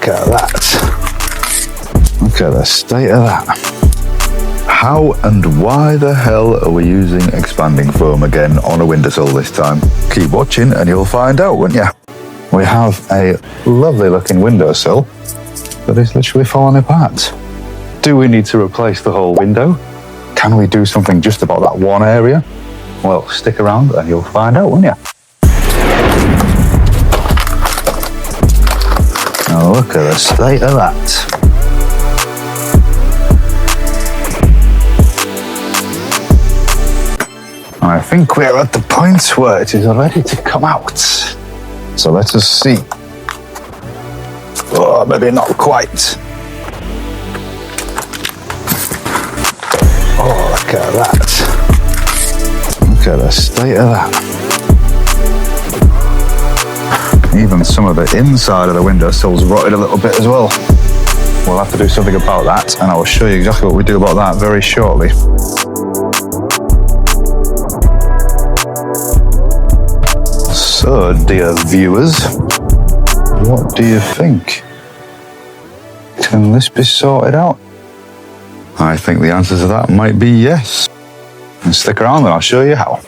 at that. Look at the state of that. How and why the hell are we using expanding foam again on a windowsill this time? Keep watching and you'll find out, won't you? We have a lovely looking windowsill that is literally falling apart. Do we need to replace the whole window? Can we do something just about that one area? Well, stick around and you'll find out, won't you? Now look at the state of that. I think we're at the point where it is ready to come out. So let us see. Oh, maybe not quite. Oh, look at that. Look at the state of that. Even some of the inside of the windowsill's rotted a little bit as well. We'll have to do something about that, and I will show you exactly what we do about that very shortly. So, dear viewers, what do you think? Can this be sorted out? I think the answer to that might be yes. And stick around and I'll show you how.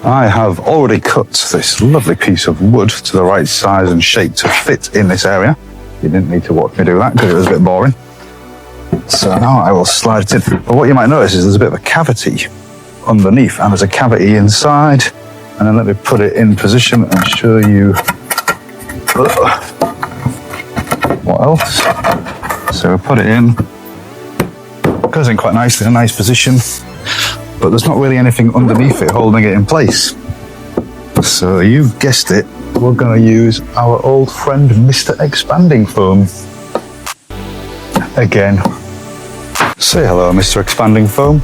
I have already cut this lovely piece of wood to the right size and shape to fit in this area. You didn't need to watch me do that because it was a bit boring. So now I will slide it in. But what you might notice is there's a bit of a cavity underneath and there's a cavity inside. And then let me put it in position and show you what else. So we put it in. Goes in quite nicely, in a nice position. But there's not really anything underneath it holding it in place. So you've guessed it, we're going to use our old friend Mr. Expanding Foam. Again. Say hello, Mr. Expanding Foam.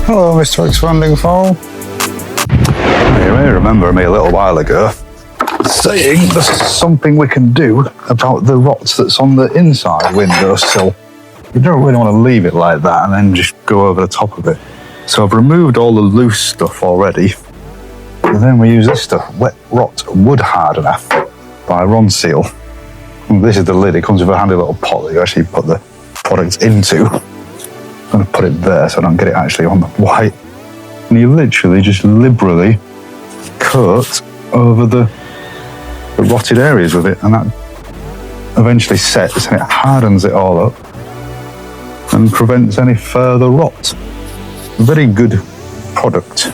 Hello, Mr. Expanding Foam. You may remember me a little while ago saying there's something we can do about the rot that's on the inside windowsill. You don't really want to leave it like that and then just go over the top of it. So I've removed all the loose stuff already. And then we use this stuff, Wet Rot Wood Hardener by Sill. And this is the lid. It comes with a handy little pot that you actually put the product into. I'm going to put it there so I don't get it actually on the white. And you literally just liberally coat over the rotted areas with it, and that eventually sets and it hardens it all up and prevents any further rot. Very good product.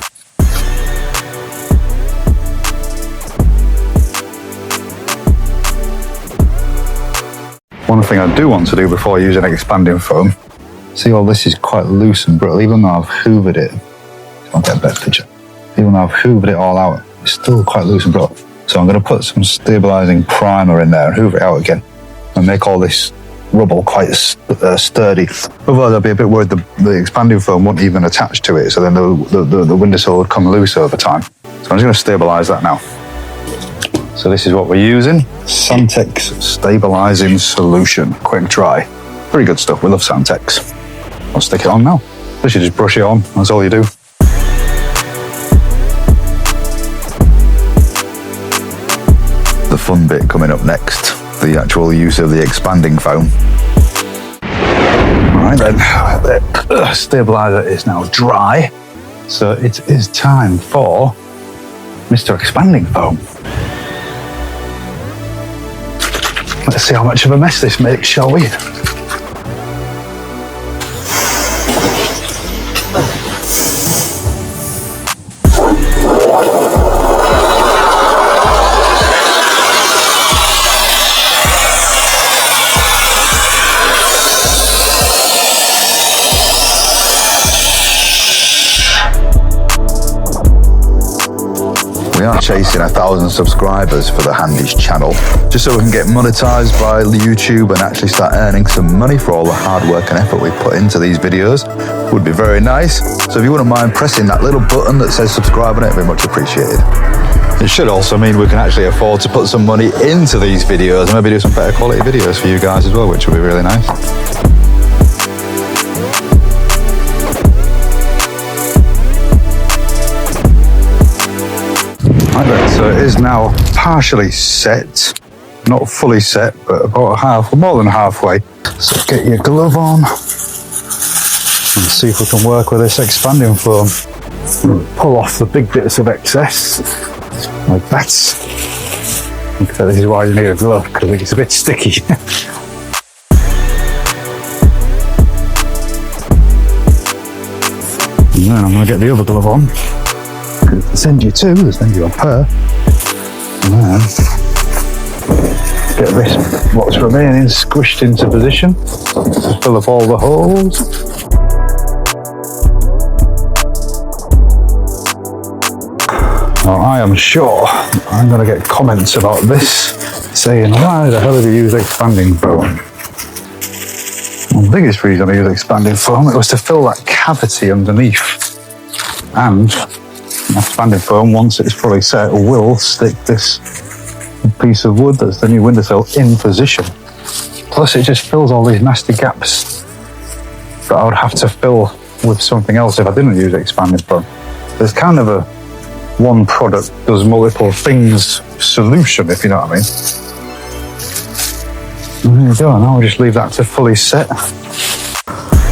One thing I do want to do before using expanding foam, see all this is quite loose and brittle, even though I've hoovered it. I'll get a better picture. Even though I've hoovered it all out, it's still quite loose and brittle. So I'm going to put some stabilising primer in there and hoover it out again and make all this rubble quite sturdy. Otherwise I'd be a bit worried the expanding foam won't even attach to it, so then the windowsill would come loose over time. So I'm just going to stabilise that now. So this is what we're using. Santex Stabilising Solution. Quick dry. Very good stuff. We love Santex. I'll stick it on now. You should just brush it on. That's all you do. The fun bit coming up next, the actual use of the expanding foam. Alright then, the stabiliser is now dry, so it is time for Mr. Expanding Foam. Let's see how much of a mess this makes, shall we? We are chasing 1,000 subscribers for the Handies channel, just so we can get monetized by YouTube and actually start earning some money for all the hard work and effort we put into these videos. Would be very nice. So if you wouldn't mind pressing that little button that says subscribe on it, it'd be much appreciated. It should also mean we can actually afford to put some money into these videos and maybe do some better quality videos for you guys as well, which would be really nice. Right then, so it is now partially set. not fully set, but about half, more than halfway. So get your glove on and see if we can work with this expanding foam. Pull off the big bits of excess, like that. So this is why you need a glove, because it's a bit sticky. And then I'm going to get the other glove on. They send you two, they send you a pair. And then get this, what's remaining, squished into position to fill up all the holes. Now I am sure I'm going to get comments about this saying, why the hell did you use expanding foam? Well, the biggest reason I use expanding foam, it was to fill that cavity underneath. And expanding foam, once it's fully set, will stick this piece of wood that's the new windowsill in position. Plus it just fills all these nasty gaps that I would have to fill with something else if I didn't use expanding foam. There's kind of a one product does multiple things solution, if you know what I mean. And there you go, now we'll just leave that to fully set.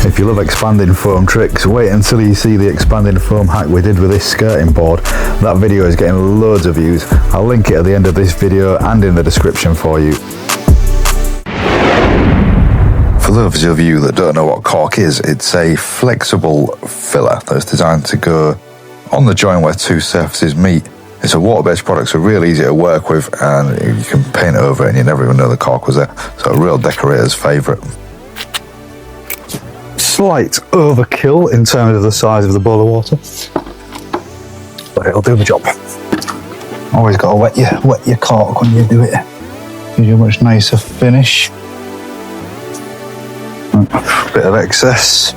If you love expanding foam tricks, wait until you see the expanding foam hack we did with this skirting board. That video is getting loads of views. I'll link it at the end of this video and in the description for you. For those of you that don't know what Caulk is, it's a flexible filler that's designed to go on the joint where two surfaces meet. It's a water-based product, so really easy to work with, and you can paint over it and you never even know the caulk was there. So a real decorator's favourite. Slight overkill in terms of the size of the bowl of water, but it'll do the job. Always got to wet your caulk when you do it. Gives you a much nicer finish. Bit of excess.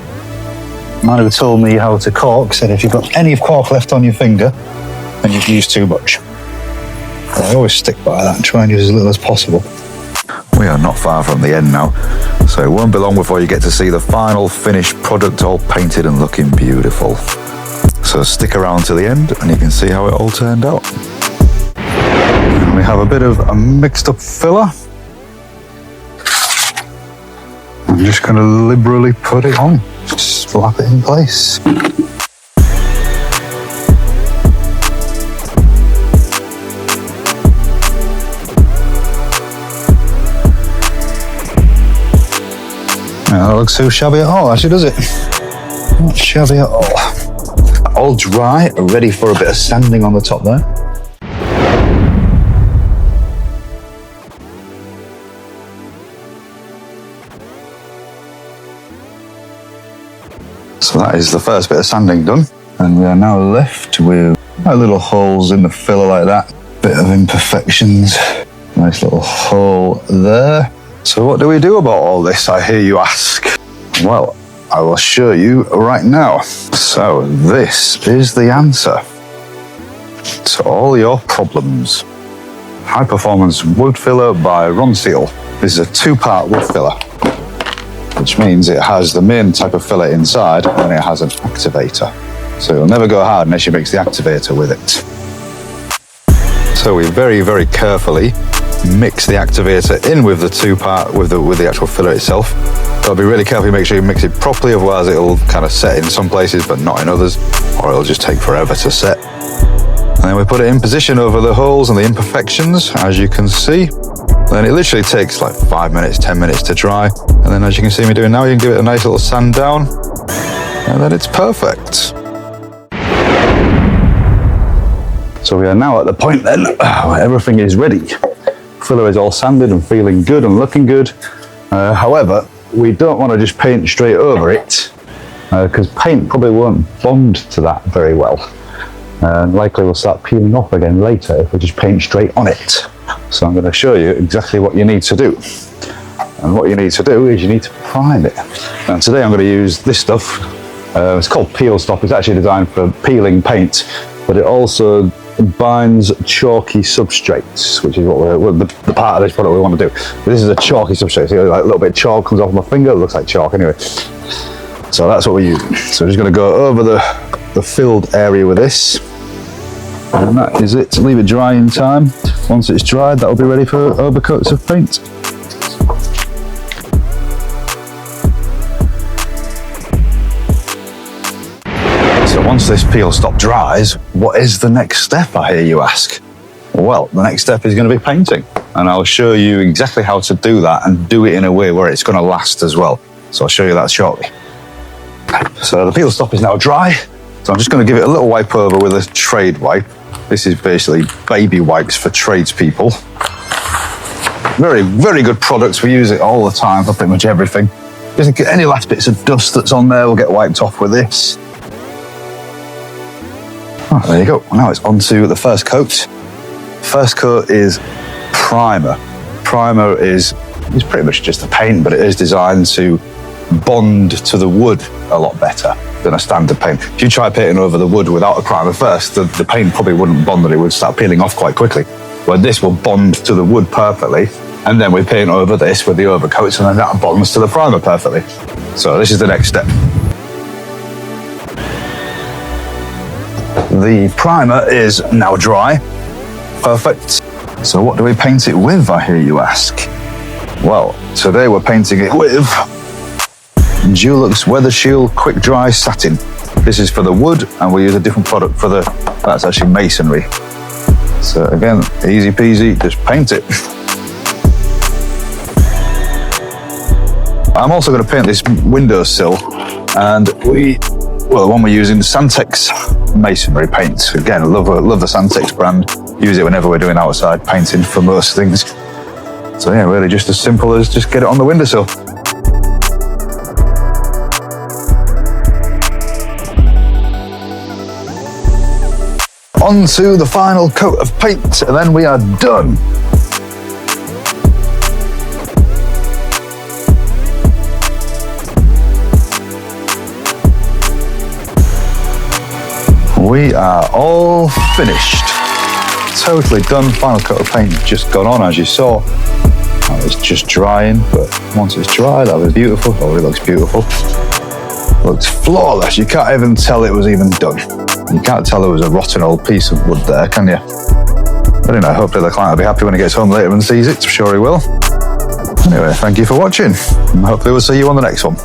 Man who told me how to caulk said if you've got any caulk left on your finger, then you've used too much. I always stick by that and try and use as little as possible. We are not far from the end now, so it won't be long before you get to see the final finished product all painted and looking beautiful. So stick around to the end and you can see how it all turned out. And we have a bit of a mixed up filler. I'm just going to liberally put it on. Just slap it in place. That looks too shabby at all, actually, does it? Not shabby at all. All dry, ready for a bit of sanding on the top there. So that is the first bit of sanding done, and we are now left with little holes in the filler like that. Bit of imperfections. Nice little hole there. So what do we do about all this, I hear you ask? Well, I will show you right now. So this is the answer to all your problems. High Performance Wood Filler by Sill. This is a two-part wood filler, which means it has the main type of filler inside and it has an activator. So it'll never go hard unless you mix the activator with it. So we very, very carefully mix the activator in with the two-part, with the actual filler itself. So be really careful, make sure you mix it properly, otherwise it'll kind of set in some places but not in others, or it'll just take forever to set. And then we put it in position over the holes and the imperfections, as you can see. Then it literally takes like 5 minutes, 10 minutes to dry. And then as you can see me doing now, you can give it a nice little sand down, and then it's perfect. So we are now at the point then where everything is ready. Filler is all sanded and feeling good and looking good. However, we don't want to just paint straight over it, because paint probably won't bond to that very well. Likely will start peeling off again later if we just paint straight on it. So I'm going to show you exactly what you need to do. And what you need to do is you need to prime it. And today I'm going to use this stuff. It's called Peel Stop. It's actually designed for peeling paint, but it also binds chalky substrates, which is what the part of this product we want to do. This is a chalky substrate. So like a little bit of chalk comes off my finger. It looks like chalk anyway. So that's what we're using. So we're just going to go over the filled area with this. And that is it. Leave it dry in time. Once it's dried, that'll be ready for overcoats of paint. So once this peel stop dries, what is the next step, I hear you ask? Well, the next step is going to be painting, and I'll show you exactly how to do that and do it in a way where it's going to last as well. So I'll show you that shortly. So the peel stop is now dry, so I'm just going to give it a little wipe over with a trade wipe. This is basically baby wipes for tradespeople. Very, very good products. We use it all the time for pretty much everything. Just any last bits of dust that's on there will get wiped off with this. Oh, there you go. Now it's on to the first coat. First coat is primer. Primer is pretty much just a paint, but it is designed to bond to the wood a lot better than a standard paint. If you try painting over the wood without a primer first, the paint probably wouldn't bond, and it would start peeling off quite quickly. Where this will bond to the wood perfectly, and then we paint over this with the overcoats, and then that bonds to the primer perfectly. So this is the next step. The primer is now dry. Perfect. So what do we paint it with, I hear you ask? Well, today we're painting it with Dulux Weather Shield Quick Dry Satin. This is for the wood, and we use a different product for that's actually masonry. So again, easy peasy, just paint it. I'm also going to paint this windowsill, and the one we're using, Santex masonry paint. Again, love the Santex brand. Use it whenever we're doing outside painting for most things. So yeah, really just as simple as just get it on the windowsill. On to the final coat of paint, and then we are done. We are all finished. Totally done. Final coat of paint just gone on, as you saw. Now it's just drying, but once it's dry, that'll be beautiful. Oh, it looks beautiful. Looks flawless. You can't even tell it was even done. You can't tell there was a rotten old piece of wood there, can you? But anyway, hopefully the client will be happy when he gets home later and sees it. I'm sure he will. Anyway, thank you for watching, and hopefully we'll see you on the next one.